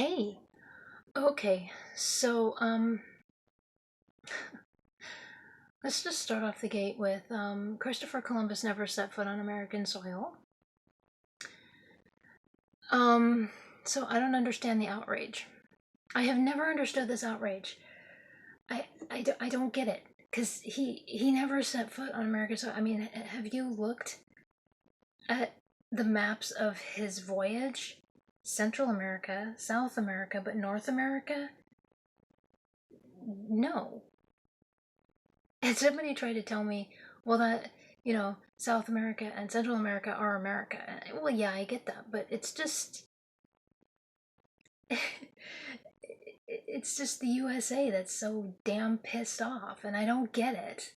Hey, okay, so, let's just start off the gate with, Christopher Columbus never set foot on American soil. Um, so I don't understand the outrage. I have never understood this outrage. I don't get it, because he never set foot on American soil. I mean, have you looked at the maps of his voyage? Central America, South America, but North America? No. And somebody tried to tell me, well, that, South America and Central America are America. Well, yeah, I get that, but it's just, it's just the USA that's so damn pissed off, and I don't get it.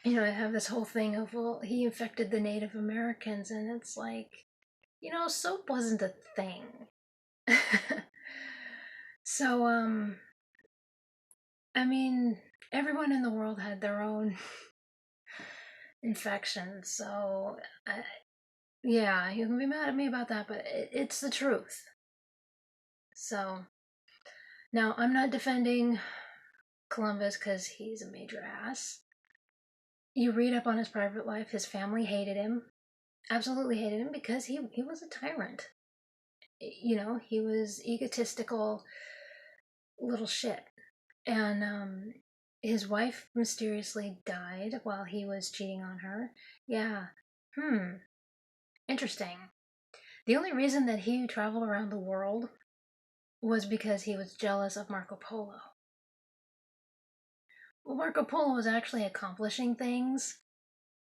I have this whole thing of, well, he infected the Native Americans, and it's like, soap wasn't a thing. So, I mean, everyone in the world had their own infections, so yeah, you can be mad at me about that, but it's the truth. So, now I'm not defending Columbus because he's a major ass. You read up on his private life, his family hated him, absolutely hated him because he was a tyrant. He was egotistical little shit. And his wife mysteriously died while he was cheating on her. Yeah. Interesting. The only reason that he traveled around the world was because he was jealous of Marco Polo. Well, Marco Polo was actually accomplishing things,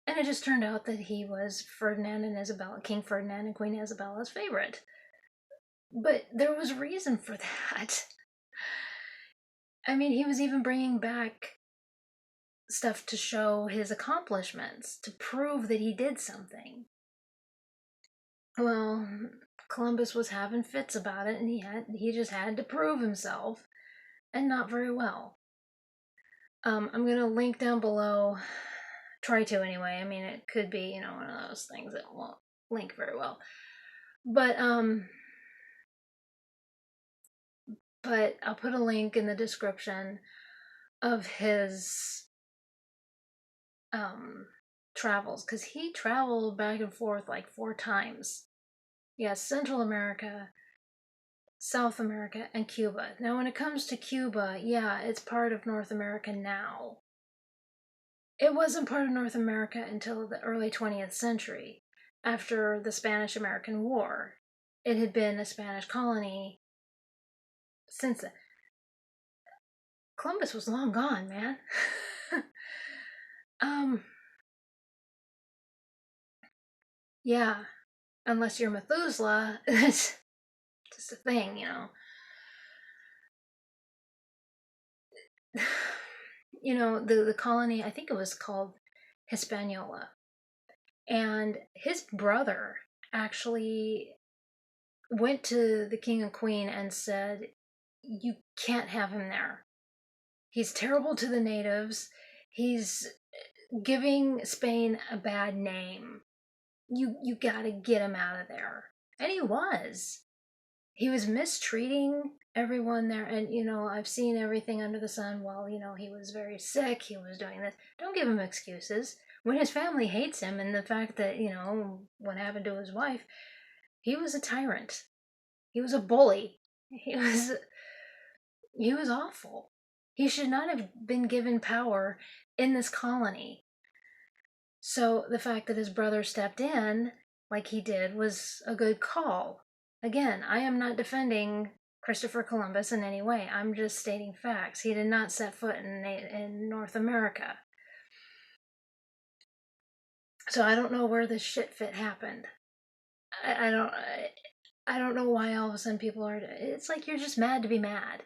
and it just turned out that he was Ferdinand and Isabella, King Ferdinand and Queen Isabella's favorite. But there was reason for that. I mean, he was even bringing back stuff to show his accomplishments, to prove that he did something. Well, Columbus was having fits about it, and he just had to prove himself, and not very well. I'm gonna link down below. Try to anyway. I mean, it could be one of those things that won't link very well, but I'll put a link in the description of his travels, because he traveled back and forth like 4 times. Yeah, Central America, South America, and Cuba. Now, when it comes to Cuba, yeah, it's part of North America now. It wasn't part of North America until the early 20th century, after the Spanish American War. It had been a Spanish colony since then. Columbus was long gone, man. um, yeah, unless you're Methuselah, that's just a thing, the colony, I think it was called Hispaniola. And his brother actually went to the king and queen and said, you can't have him there. He's terrible to the natives. He's giving Spain a bad name. You gotta get him out of there. And he was. He was mistreating everyone there. And, I've seen everything under the sun. Well, he was very sick. He was doing this. Don't give him excuses. When his family hates him, and the fact that, what happened to his wife, he was a tyrant. He was a bully. He was awful. He should not have been given power in this colony. So the fact that his brother stepped in like he did was a good call. Again, I am not defending Christopher Columbus in any way. I'm just stating facts. He did not set foot in North America. So I don't know where this shit fit happened. I don't know why all of a sudden people are. It's like you're just mad to be mad.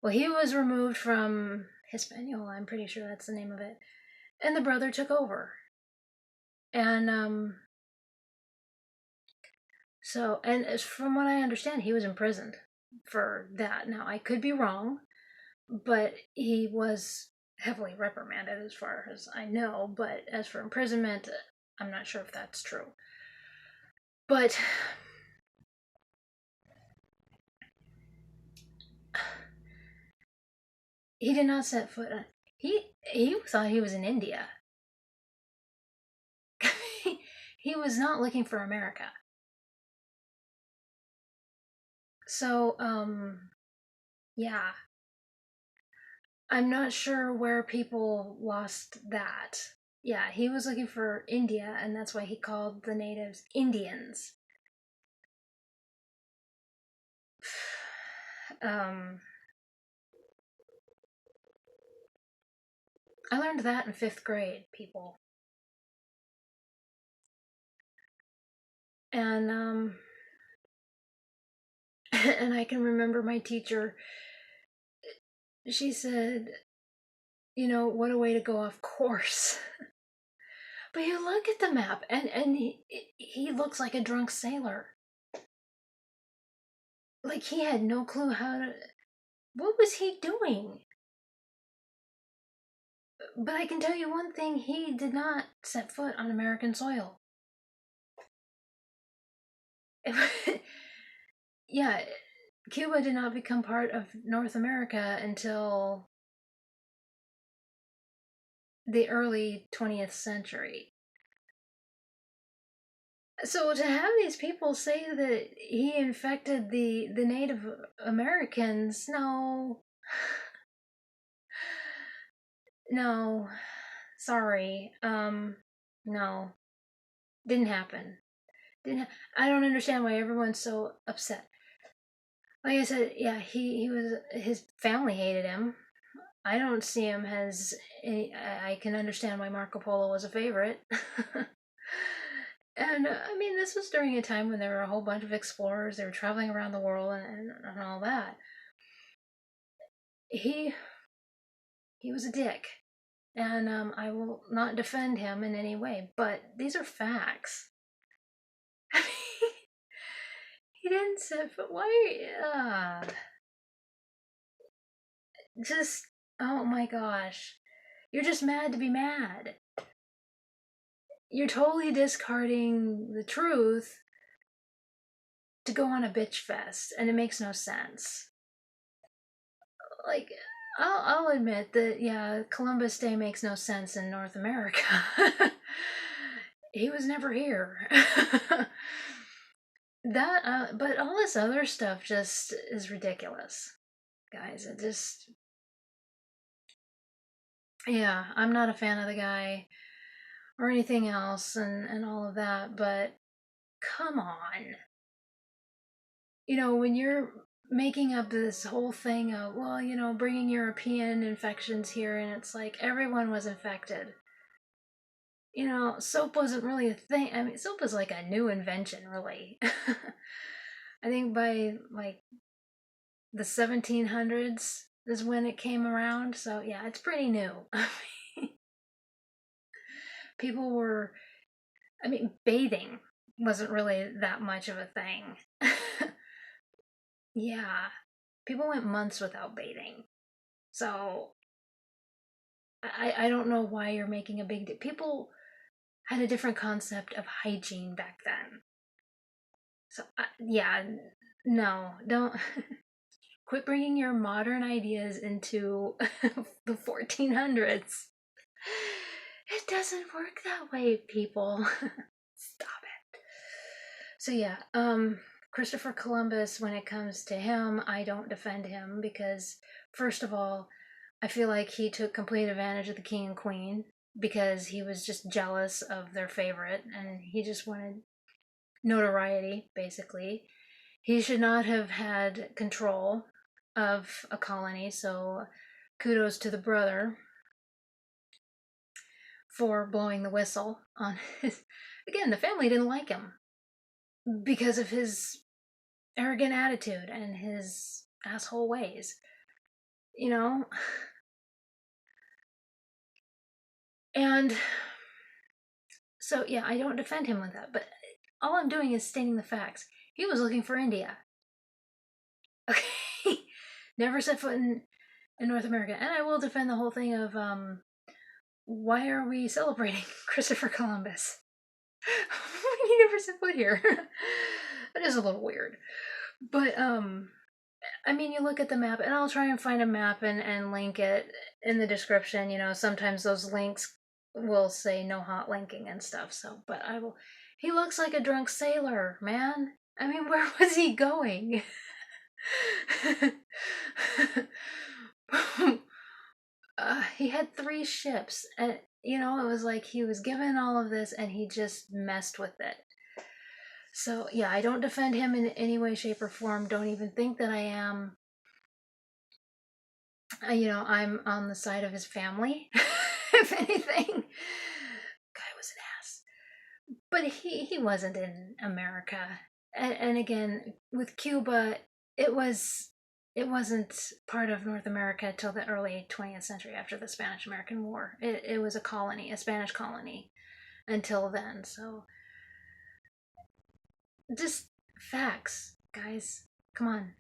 Well, he was removed from Hispaniola. I'm pretty sure that's the name of it, and the brother took over. And so, and as from what I understand, he was imprisoned for that. Now, I could be wrong, but he was heavily reprimanded as far as I know. But as for imprisonment, I'm not sure if that's true. But He did not set foot on. He thought he was in India. He was not looking for America. So, yeah. I'm not sure where people lost that. Yeah, he was looking for India, and that's why he called the natives Indians. um, I learned that in 5th grade, people. And and I can remember my teacher, she said, what a way to go off course. But you look at the map, and he looks like a drunk sailor. Like he had no clue how to. What was he doing? But I can tell you one thing: he did not set foot on American soil. Yeah, Cuba did not become part of North America until the early 20th century. So to have these people say that he infected the Native Americans, no. No. Sorry. No. Didn't happen. I don't understand why everyone's so upset. Like I said, yeah, he was, his family hated him. I don't see him as I can understand why Marco Polo was a favorite. And I mean, this was during a time when there were a whole bunch of explorers. They were traveling around the world and all that. He was a dick, and I will not defend him in any way. But these are facts. I mean, he didn't set foot. Why? Just, oh my gosh, you're just mad to be mad. You're totally discarding the truth to go on a bitch fest, and it makes no sense. Like, I'll admit that, yeah, Columbus Day makes no sense in North America. He was never here. But all this other stuff just is ridiculous, guys. It just, yeah, I'm not a fan of the guy or anything else and all of that, but come on. When you're making up this whole thing of, well, bringing European infections here, and it's like everyone was infected. Soap wasn't really a thing. I mean, soap was like a new invention, really. I think by like the 1700s is when it came around. So yeah, it's pretty new. People were, I mean, bathing wasn't really that much of a thing. Yeah, people went months without bathing. So I don't know why you're making a big deal. People had a different concept of hygiene back then. So yeah, no, don't quit bringing your modern ideas into the 1400s. It doesn't work that way, people. Stop it. So yeah, Christopher Columbus, when it comes to him, I don't defend him because, first of all, I feel like he took complete advantage of the king and queen because he was just jealous of their favorite and he just wanted notoriety, basically. He should not have had control of a colony, so kudos to the brother for blowing the whistle on his. Again, the family didn't like him because of his arrogant attitude and his asshole ways. You know? And so, yeah, I don't defend him with that, but all I'm doing is stating the facts. He was looking for India. Okay? Never set foot in North America. And I will defend the whole thing of, why are we celebrating Christopher Columbus? He never set foot here. That is a little weird. But, I mean, you look at the map, and I'll try and find a map and link it in the description. You know, sometimes those links will say no hot linking and stuff. So, but I will. He looks like a drunk sailor, man. I mean, where was he going? He had three ships, and you know, it was like he was given all of this, and he just messed with it. So, yeah, I don't defend him in any way, shape, or form. Don't even think that I am. You know, I'm on the side of his family, if anything. Guy was an ass. But he wasn't in America. And again, with Cuba, it was it wasn't part of North America till the early 20th century after the Spanish American War. It was a colony, a Spanish colony until then. So just facts, guys. Come on.